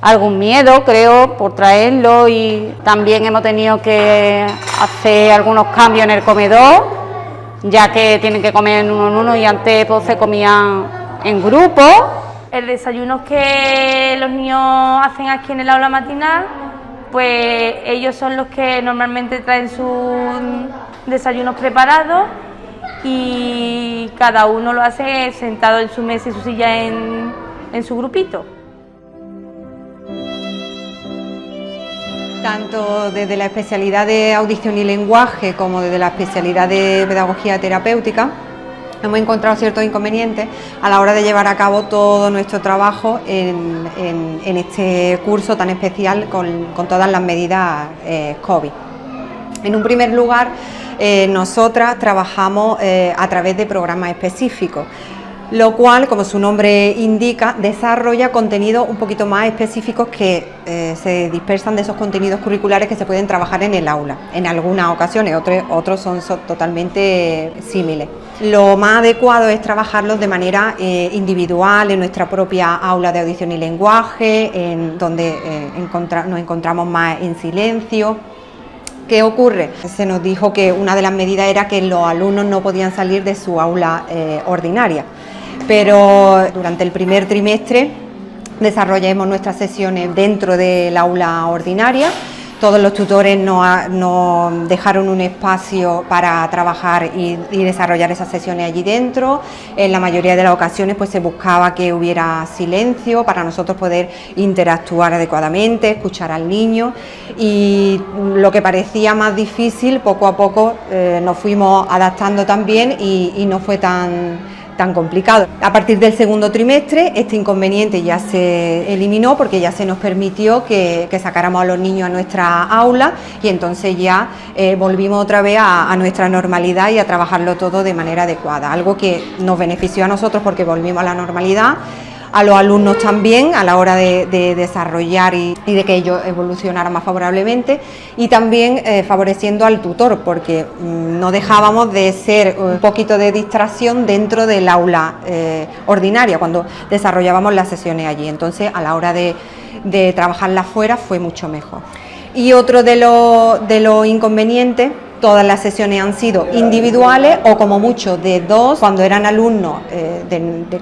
algún miedo, creo, por traerlo, y también hemos tenido que hacer algunos cambios en el comedor, ya que tienen que comer uno en uno y antes pues, se comían en grupo. El desayuno que los niños hacen aquí en el aula matinal, pues ellos son los que normalmente traen sus desayunos preparados y cada uno lo hace sentado en su mesa y su silla en su grupito. Tanto desde la especialidad de audición y lenguaje como desde la especialidad de pedagogía terapéutica hemos encontrado ciertos inconvenientes a la hora de llevar a cabo todo nuestro trabajo en este curso tan especial con todas las medidas COVID. En un primer lugar, nosotras trabajamos a través de programas específicos, lo cual, como su nombre indica, desarrolla contenidos un poquito más específicos que se dispersan de esos contenidos curriculares que se pueden trabajar en el aula. En algunas ocasiones, otros son totalmente símiles. Lo más adecuado es trabajarlos de manera individual en nuestra propia aula de audición y lenguaje, en donde nos encontramos más en silencio. ¿Qué ocurre? Se nos dijo que una de las medidas era que los alumnos no podían salir de su aula ordinaria, pero durante el primer trimestre desarrollamos nuestras sesiones dentro del aula ordinaria. Todos los tutores nos dejaron un espacio para trabajar y desarrollar esas sesiones allí dentro. En la mayoría de las ocasiones pues, se buscaba que hubiera silencio para nosotros poder interactuar adecuadamente, escuchar al niño, y lo que parecía más difícil, poco a poco nos fuimos adaptando también y no fue tan complicado. A partir del segundo trimestre este inconveniente ya se eliminó porque ya se nos permitió que sacáramos a los niños a nuestra aula y entonces ya volvimos otra vez a nuestra normalidad y a trabajarlo todo de manera adecuada, algo que nos benefició a nosotros porque volvimos a la normalidad, a los alumnos también a la hora de desarrollar y de que ellos evolucionaran más favorablemente, y también favoreciendo al tutor porque no dejábamos de ser un poquito de distracción dentro del aula ordinaria cuando desarrollábamos las sesiones allí, entonces a la hora de trabajarlas fuera fue mucho mejor. Y otro de los inconvenientes, todas las sesiones han sido individuales o como mucho de dos cuando eran alumnos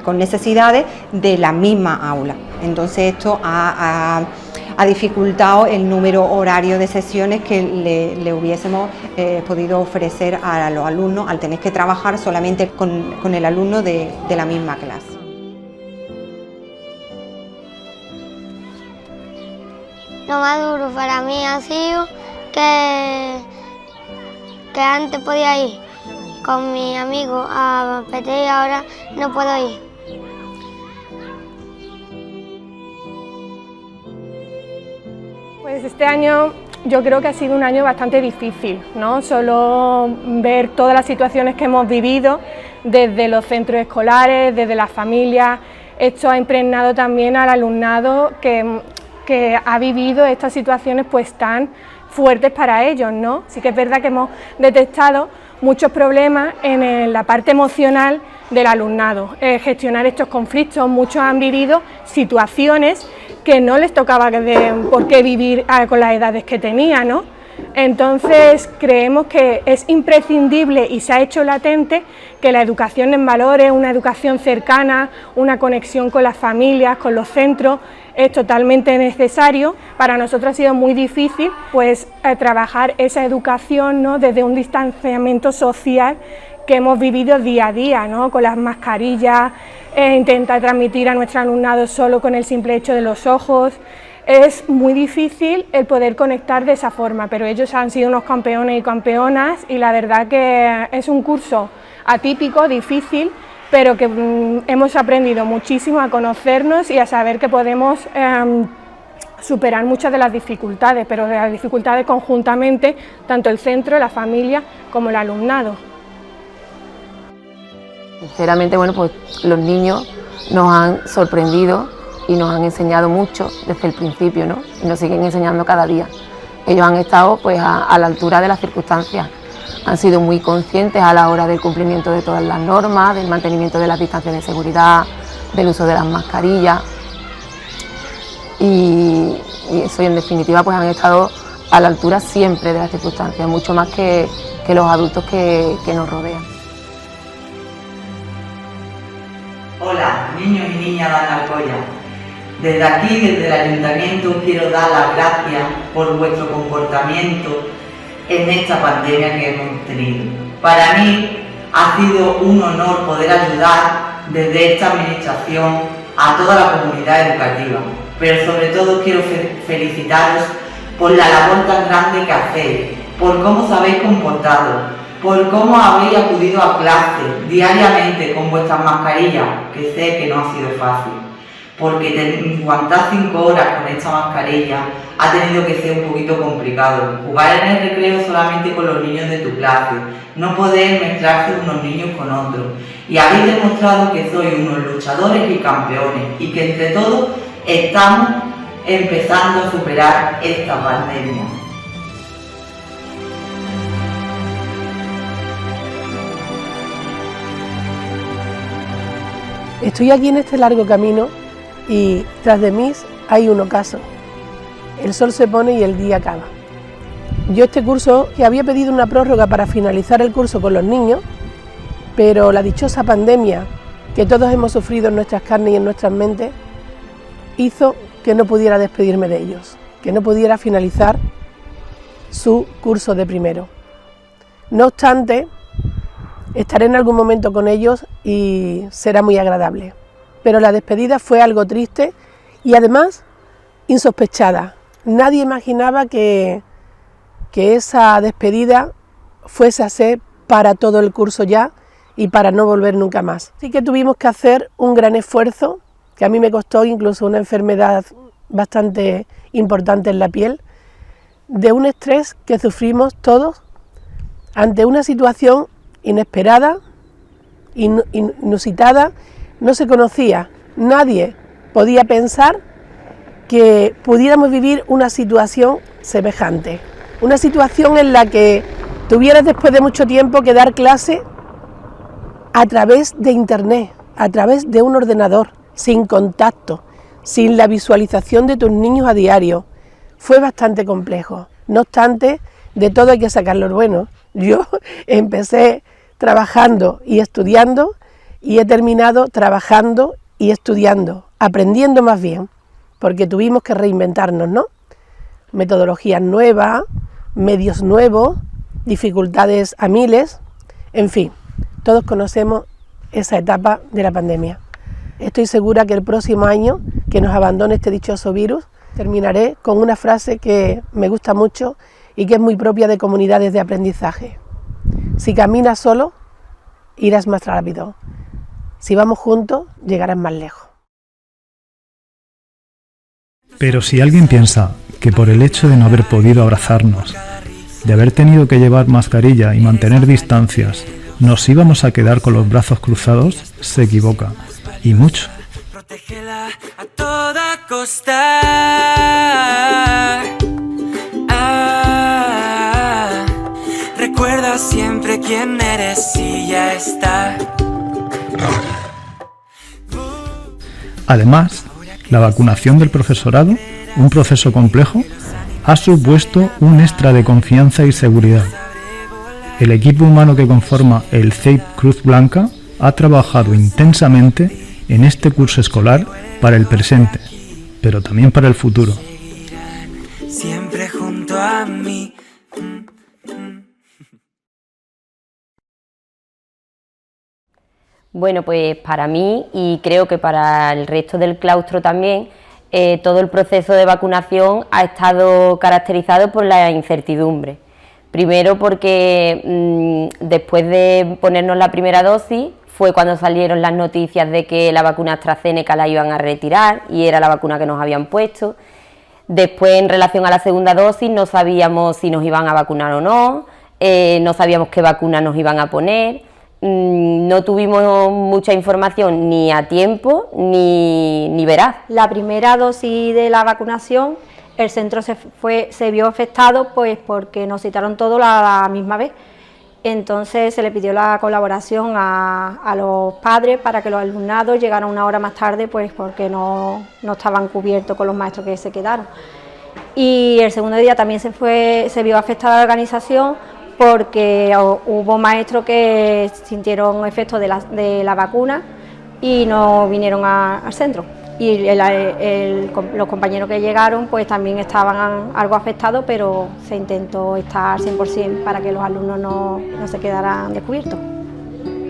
con necesidades de la misma aula. Entonces esto ha dificultado el número horario de sesiones que le hubiésemos podido ofrecer a los alumnos al tener que trabajar solamente con el alumno de la misma clase. Lo más duro para mí ha sido que antes podía ir con mis amigos a PT y ahora no puedo ir. Pues este año yo creo que ha sido un año bastante difícil, ¿no? Solo ver todas las situaciones que hemos vivido desde los centros escolares, desde las familias. Esto ha impregnado también al alumnado que ha vivido estas situaciones pues tan fuertes para ellos, ¿no? Sí que es verdad que hemos detectado muchos problemas en la parte emocional del alumnado, gestionar estos conflictos. Muchos han vivido situaciones que no les tocaba por qué vivir con las edades que tenían, ¿no? Entonces creemos que es imprescindible y se ha hecho latente que la educación en valores, una educación cercana, una conexión con las familias, con los centros, es totalmente necesario. Para nosotros ha sido muy difícil pues trabajar esa educación, ¿no?, desde un distanciamiento social que hemos vivido día a día, ¿no?, con las mascarillas, intentar transmitir a nuestro alumnado solo con el simple hecho de los ojos. Es muy difícil el poder conectar de esa forma, pero ellos han sido unos campeones y campeonas y la verdad que es un curso atípico, difícil, pero que hemos aprendido muchísimo a conocernos y a saber que podemos superar muchas de las dificultades, pero de las dificultades conjuntamente, tanto el centro, la familia como el alumnado. Sinceramente, bueno, pues los niños nos han sorprendido y nos han enseñado mucho desde el principio, ¿no? Y nos siguen enseñando cada día. Ellos han estado pues a la altura de las circunstancias, han sido muy conscientes a la hora del cumplimiento de todas las normas, del mantenimiento de las distancias de seguridad, del uso de las mascarillas y eso, y en definitiva pues han estado a la altura siempre de las circunstancias, mucho más que los adultos que nos rodean. Hola, niños y niñas de Alcoya. Desde aquí, desde el Ayuntamiento, quiero dar las gracias por vuestro comportamiento en esta pandemia que hemos tenido. Para mí ha sido un honor poder ayudar desde esta administración a toda la comunidad educativa, pero sobre todo quiero felicitaros por la labor tan grande que hacéis, por cómo os habéis comportado, por cómo habéis acudido a clase diariamente con vuestras mascarillas, que sé que no ha sido fácil, porque aguantar 5 horas con esta mascarilla ha tenido que ser un poquito complicado. Jugar en el recreo solamente con los niños de tu clase, no poder mezclarse unos niños con otros, y habéis demostrado que sois unos luchadores y campeones, y que entre todos estamos empezando a superar esta pandemia. Estoy aquí en este largo camino y tras de mí hay un ocaso. El sol se pone y el día acaba. Yo este curso, que había pedido una prórroga para finalizar el curso con los niños, pero la dichosa pandemia que todos hemos sufrido en nuestras carnes y en nuestras mentes, hizo que no pudiera despedirme de ellos, que no pudiera finalizar su curso de primero. No obstante, estaré en algún momento con ellos y será muy agradable. Pero la despedida fue algo triste y además insospechada. Nadie imaginaba que esa despedida fuese a ser para todo el curso ya y para no volver nunca más. Así que tuvimos que hacer un gran esfuerzo, que a mí me costó incluso una enfermedad bastante importante en la piel, de un estrés que sufrimos todos ante una situación inesperada, inusitada, no se conocía, nadie podía pensar que pudiéramos vivir una situación semejante, una situación en la que tuvieras después de mucho tiempo que dar clase a través de internet, a través de un ordenador, sin contacto, sin la visualización de tus niños a diario. Fue bastante complejo. No obstante, de todo hay que sacar lo bueno. Yo empecé trabajando y estudiando y he terminado trabajando y estudiando, aprendiendo más bien, porque tuvimos que reinventarnos, ¿no? Metodologías nuevas, medios nuevos, dificultades a miles, en fin, todos conocemos esa etapa de la pandemia. Estoy segura que el próximo año que nos abandone este dichoso virus, terminaré con una frase que me gusta mucho y que es muy propia de comunidades de aprendizaje. Si caminas solo, irás más rápido. Si vamos juntos, llegarás más lejos. Pero si alguien piensa que por el hecho de no haber podido abrazarnos, de haber tenido que llevar mascarilla y mantener distancias, nos íbamos a quedar con los brazos cruzados, se equivoca, y mucho. Protégela a toda costa. Recuerda siempre quién eres y ya está. Además, la vacunación del profesorado, un proceso complejo, ha supuesto un extra de confianza y seguridad. El equipo humano que conforma el CEIP Cruz Blanca ha trabajado intensamente en este curso escolar para el presente, pero también para el futuro. Siempre junto a mí. Bueno, pues para mí y creo que para el resto del claustro también, todo el proceso de vacunación ha estado caracterizado por la incertidumbre. Primero porque después de ponernos la primera dosis fue cuando salieron las noticias de que la vacuna AstraZeneca la iban a retirar y era la vacuna que nos habían puesto. Después, en relación a la segunda dosis, no sabíamos si nos iban a vacunar o no, no sabíamos qué vacuna nos iban a poner. No tuvimos mucha información ni a tiempo ni veraz. La primera dosis de la vacunación, el centro se vio afectado pues porque nos citaron todos la misma vez. Entonces se le pidió la colaboración a los padres para que los alumnados llegaran una hora más tarde, pues porque no estaban cubiertos con los maestros que se quedaron. Y el segundo día también se vio afectada la organización porque hubo maestros que sintieron efectos de la vacuna y no vinieron al centro. Y los compañeros que llegaron pues también estaban algo afectados, pero se intentó estar 100% para que los alumnos no se quedaran descubiertos.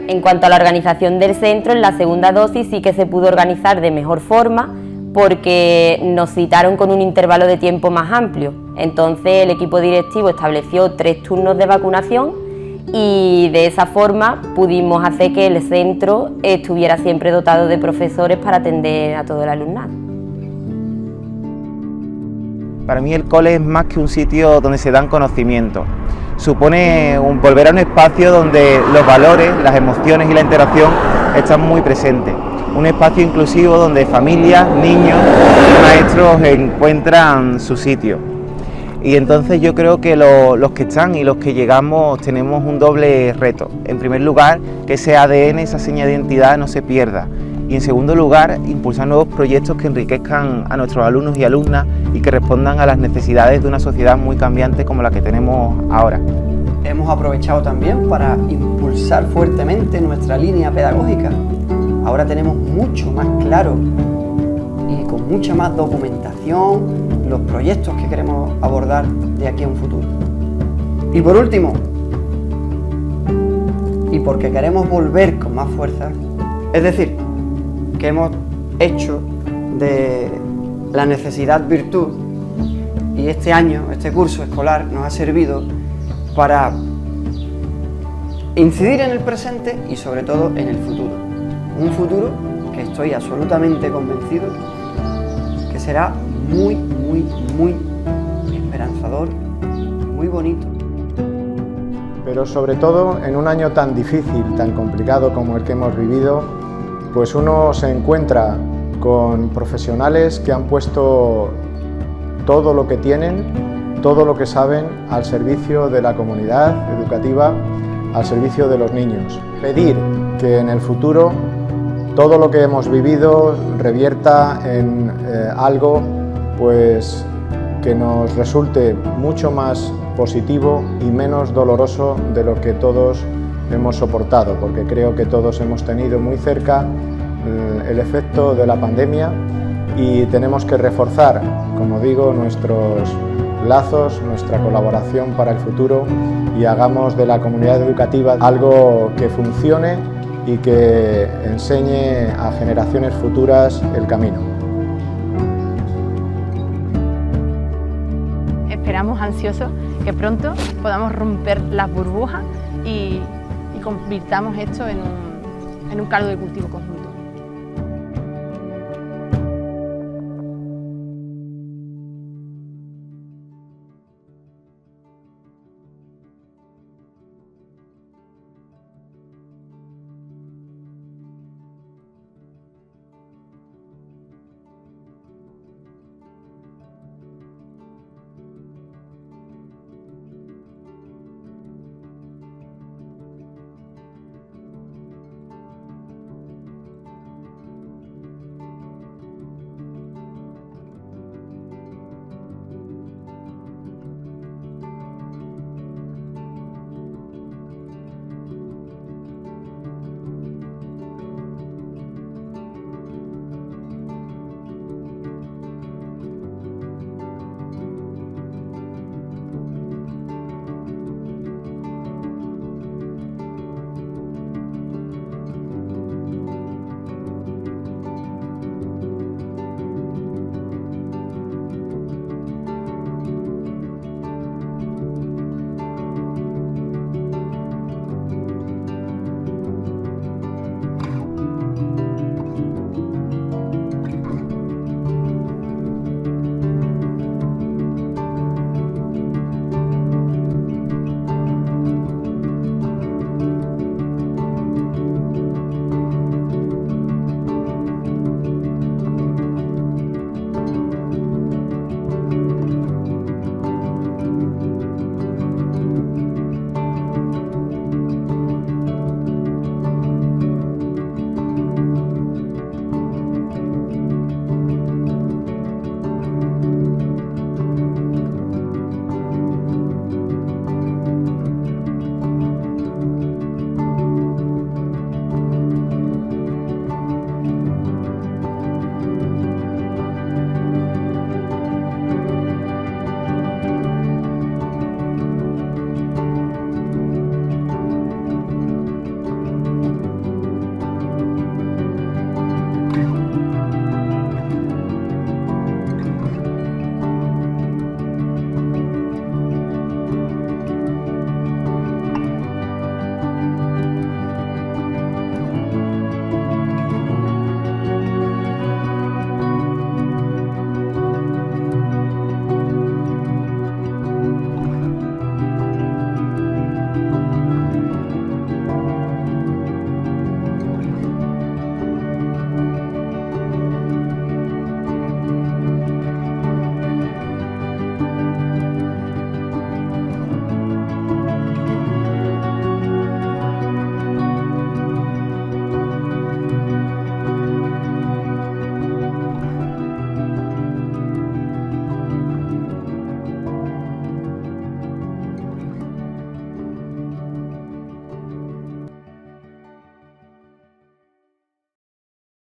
En cuanto a la organización del centro, en la segunda dosis sí que se pudo organizar de mejor forma porque nos citaron con un intervalo de tiempo más amplio. Entonces el equipo directivo estableció 3 turnos de vacunación y de esa forma pudimos hacer que el centro estuviera siempre dotado de profesores para atender a todo el alumnado. Para mí el cole es más que un sitio donde se dan conocimientos. Supone volver a un espacio donde los valores, las emociones y la interacción están muy presentes. Un espacio inclusivo donde familias, niños y maestros encuentran su sitio. Y entonces yo creo que los que están y los que llegamos tenemos un doble reto. En primer lugar, que ese ADN, esa seña de identidad no se pierda. Y en segundo lugar, impulsar nuevos proyectos que enriquezcan a nuestros alumnos y alumnas y que respondan a las necesidades de una sociedad muy cambiante como la que tenemos ahora. Hemos aprovechado también para impulsar fuertemente nuestra línea pedagógica. Ahora tenemos mucho más claro y con mucha más documentación los proyectos que queremos abordar de aquí a un futuro. Y por último, y porque queremos volver con más fuerza, es decir, que hemos hecho de la necesidad virtud y este año, este curso escolar nos ha servido para incidir en el presente y sobre todo en el futuro. Un futuro que estoy absolutamente convencido que será muy esperanzador, muy bonito. Pero sobre todo en un año tan difícil, tan complicado como el que hemos vivido, pues uno se encuentra con profesionales que han puesto todo lo que tienen, todo lo que saben al servicio de la comunidad educativa, al servicio de los niños. Pedir que en el futuro todo lo que hemos vivido revierta en algo pues que nos resulte mucho más positivo y menos doloroso de lo que todos hemos soportado, porque creo que todos hemos tenido muy cerca el efecto de la pandemia y tenemos que reforzar, como digo, nuestros lazos, nuestra colaboración para el futuro y hagamos de la comunidad educativa algo que funcione y que enseñe a generaciones futuras el camino. Esperamos ansiosos que pronto podamos romper las burbujas y convirtamos esto en un caldo de cultivo conjunto.